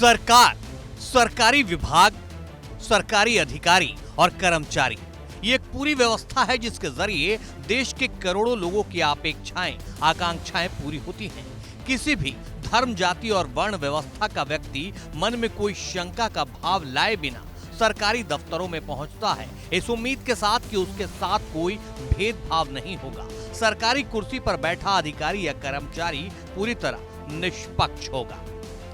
सरकार, सरकारी विभाग, सरकारी अधिकारी और कर्मचारी, ये एक पूरी व्यवस्था है जिसके जरिए देश के करोड़ों लोगों की अपेक्षाएं, आकांक्षाएं पूरी होती हैं। किसी भी धर्म, जाति और वर्ण व्यवस्था का व्यक्ति मन में कोई शंका का भाव लाए बिना सरकारी दफ्तरों में पहुंचता है, इस उम्मीद के साथ कि उसके साथ कोई भेदभाव नहीं होगा। सरकारी कुर्सी पर बैठा अधिकारी या कर्मचारी पूरी तरह निष्पक्ष होगा।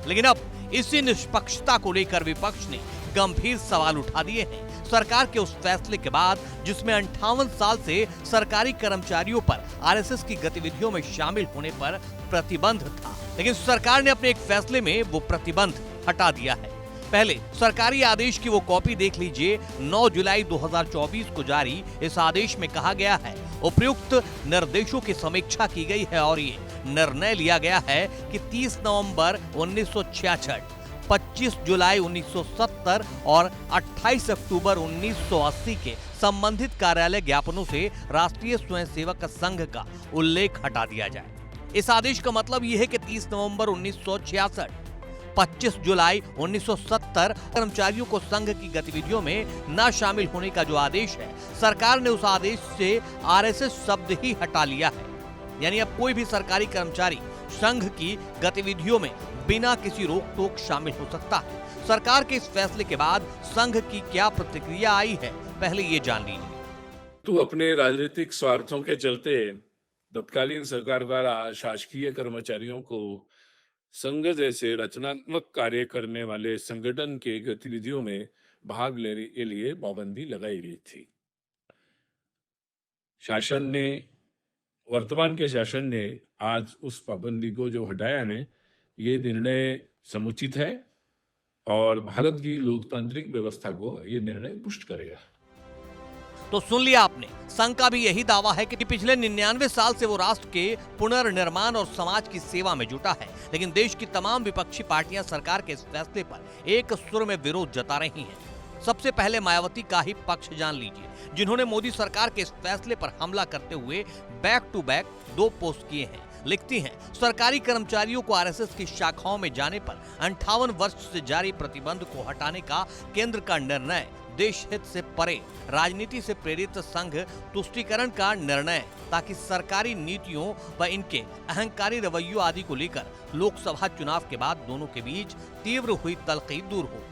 लेकिन अब इसी निष्पक्षता को लेकर विपक्ष ने गंभीर सवाल उठा दिए हैं। सरकार के उस फैसले के बाद जिसमें 58 साल से सरकारी कर्मचारियों पर आरएसएस की गतिविधियों में शामिल होने पर प्रतिबंध था, लेकिन सरकार ने अपने एक फैसले में वो प्रतिबंध हटा दिया है। पहले सरकारी आदेश की वो कॉपी देख लीजिए। 9 जुलाई 2024 को जारी इस आदेश में कहा गया है, उपयुक्त निर्देशों की समीक्षा की गई है और ये निर्णय लिया गया है कि 30 नवंबर 1966, 25 जुलाई 1970 और 28 अक्टूबर 1980 के संबंधित कार्यालय ज्ञापनों से राष्ट्रीय स्वयंसेवक संघ का उल्लेख हटा दिया जाए। इस आदेश का मतलब यह है कि 30 नवंबर 1966, 25 जुलाई 1970 कर्मचारियों को संघ की गतिविधियों में न शामिल होने का जो आदेश है, सरकार ने उस आदेश से आरएसएस शब्द ही हटा लिया है। यानी अब कोई भी सरकारी कर्मचारी संघ की गतिविधियों में बिना किसी रोक टोक शामिल हो सकता है। सरकार के इस फैसले के बाद संघ की क्या प्रतिक्रिया आई है, पहले ये जान लीजिए। तो अपने राजनीतिक स्वार्थों के चलते तत्कालीन सरकार द्वारा शासकीय कर्मचारियों को संघ जैसे रचनात्मक कार्य करने वाले संगठन के गतिविधियों में भाग लेने के लिए पाबंदी लगाई गई थी। वर्तमान के शासन ने आज उस पाबंदी को जो हटाया ने, ये निर्णय समुचित है और भारत की लोकतांत्रिक व्यवस्था को ये निर्णय पुष्ट करेगा। तो सुन लिया आपने, संघ का भी यही दावा है कि पिछले 99 साल से वो राष्ट्र के पुनर्निर्माण और समाज की सेवा में जुटा है। लेकिन देश की तमाम विपक्षी पार्टियां सरकार के इस फैसले पर एक सुर में विरोध जता रही हैं। सबसे पहले मायावती का ही पक्ष जान लीजिए, जिन्होंने मोदी सरकार के इस फैसले पर हमला करते हुए बैक टू बैक 2 पोस्ट किए हैं। लिखती हैं, सरकारी कर्मचारियों को आरएसएस की शाखाओं में जाने पर 58 वर्ष से जारी प्रतिबंध को हटाने का केंद्र का निर्णय देश हित से परे, राजनीति से प्रेरित संघ तुष्टीकरण का निर्णय, ताकि सरकारी नीतियों व इनके अहंकारी रवैयों आदि को लेकर लोकसभा चुनाव के बाद दोनों के बीच तीव्र हुई तल्खी दूर हो।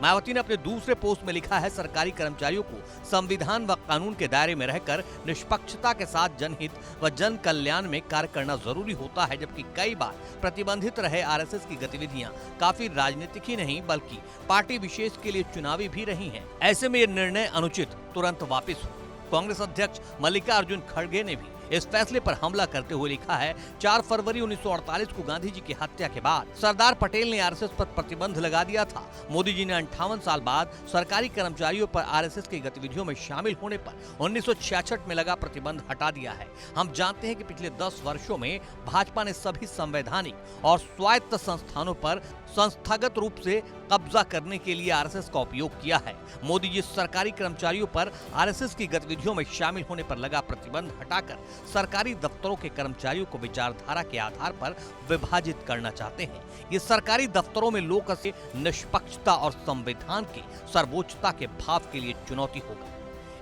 मायावती ने अपने दूसरे पोस्ट में लिखा है, सरकारी कर्मचारियों को संविधान व कानून के दायरे में रहकर निष्पक्षता के साथ जनहित व जन कल्याण में कार्य करना जरूरी होता है, जबकि कई बार प्रतिबंधित रहे आरएसएस की गतिविधियां काफी राजनीतिक ही नहीं बल्कि पार्टी विशेष के लिए चुनावी भी रही हैं। ऐसे में ये निर्णय अनुचित, तुरंत वापस हो। कांग्रेस अध्यक्ष मल्लिकार्जुन खड़गे ने भी इस फैसले पर हमला करते हुए लिखा है, 4 फरवरी 1948 को गांधी जी की हत्या के बाद सरदार पटेल ने आरएसएस पर प्रतिबंध लगा दिया था। मोदी जी ने 58 साल बाद सरकारी कर्मचारियों पर आरएसएस की गतिविधियों में शामिल होने पर 1966 में लगा प्रतिबंध हटा दिया है। हम जानते हैं कि पिछले 10 वर्षों में भाजपा ने सभी संवैधानिक और स्वायत्त संस्थानों पर संस्थागत रूप से कब्जा करने के लिए आरएसएस का उपयोग किया है। मोदी जी सरकारी कर्मचारियों पर आरएसएस की गतिविधियों में शामिल होने पर लगा प्रतिबंध हटाकर सरकारी दफ्तरों के कर्मचारियों को विचारधारा के आधार पर विभाजित करना चाहते हैं। ये सरकारी दफ्तरों में लोक से निष्पक्षता और संविधान की सर्वोच्चता के भाव के लिए चुनौती होगा।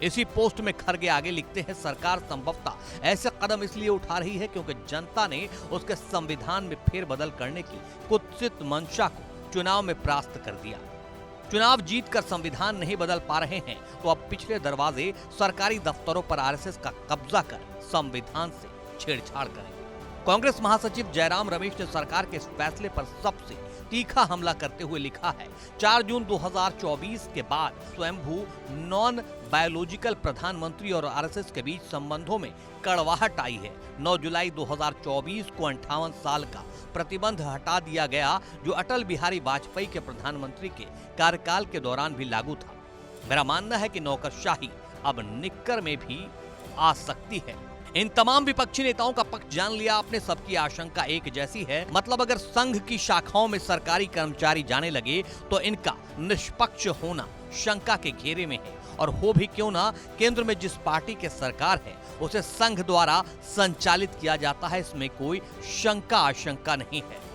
इसी पोस्ट में खड़गे आगे लिखते हैं, सरकार संभवतः ऐसे कदम इसलिए उठा रही है क्योंकि जनता ने उसके संविधान में फेरबदल करने की कुत्सित मंशा को चुनाव में परास्त कर दिया। चुनाव जीतकर संविधान नहीं बदल पा रहे हैं तो अब पिछले दरवाजे सरकारी दफ्तरों पर आरएसएस का कब्जा कर संविधान से छेड़छाड़ करें। कांग्रेस महासचिव जयराम रमेश ने सरकार के इस फैसले पर सबसे तीखा हमला करते हुए लिखा है, 4 जून 2024 के बाद स्वयंभू नॉन बायोलॉजिकल प्रधानमंत्री और आरएसएस के बीच संबंधों में कड़वाहट आई है। 9 जुलाई 2024 को 58 साल का प्रतिबंध हटा दिया गया, जो अटल बिहारी वाजपेयी के प्रधानमंत्री के कार्यकाल के दौरान भी लागू था। मेरा मानना है कि नौकरशाही अब निक्कर में भी आ सकती है। इन तमाम विपक्षी नेताओं का पक्ष जान लिया आपने। सबकी आशंका एक जैसी है, मतलब अगर संघ की शाखाओं में सरकारी कर्मचारी जाने लगे तो इनका निष्पक्ष होना शंका के घेरे में है। और हो भी क्यों ना, केंद्र में जिस पार्टी के सरकार है उसे संघ द्वारा संचालित किया जाता है, इसमें कोई शंका आशंका नहीं है।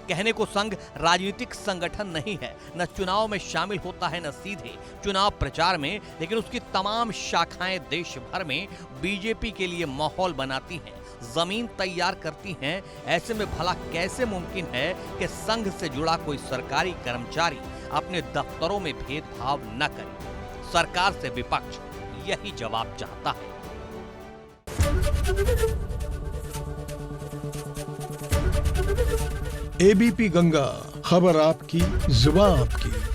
कहने को संघ राजनीतिक संगठन नहीं है, न चुनाव में शामिल होता है न सीधे चुनाव प्रचार में, लेकिन उसकी तमाम शाखाएं देश भर में बीजेपी के लिए माहौल बनाती हैं, जमीन तैयार करती हैं। ऐसे में भला कैसे मुमकिन है कि संघ से जुड़ा कोई सरकारी कर्मचारी अपने दफ्तरों में भेदभाव न करे? सरकार से विपक्ष यही जवाब चाहता है। एबीपी गंगा, खबर आपकी, जुबान आपकी।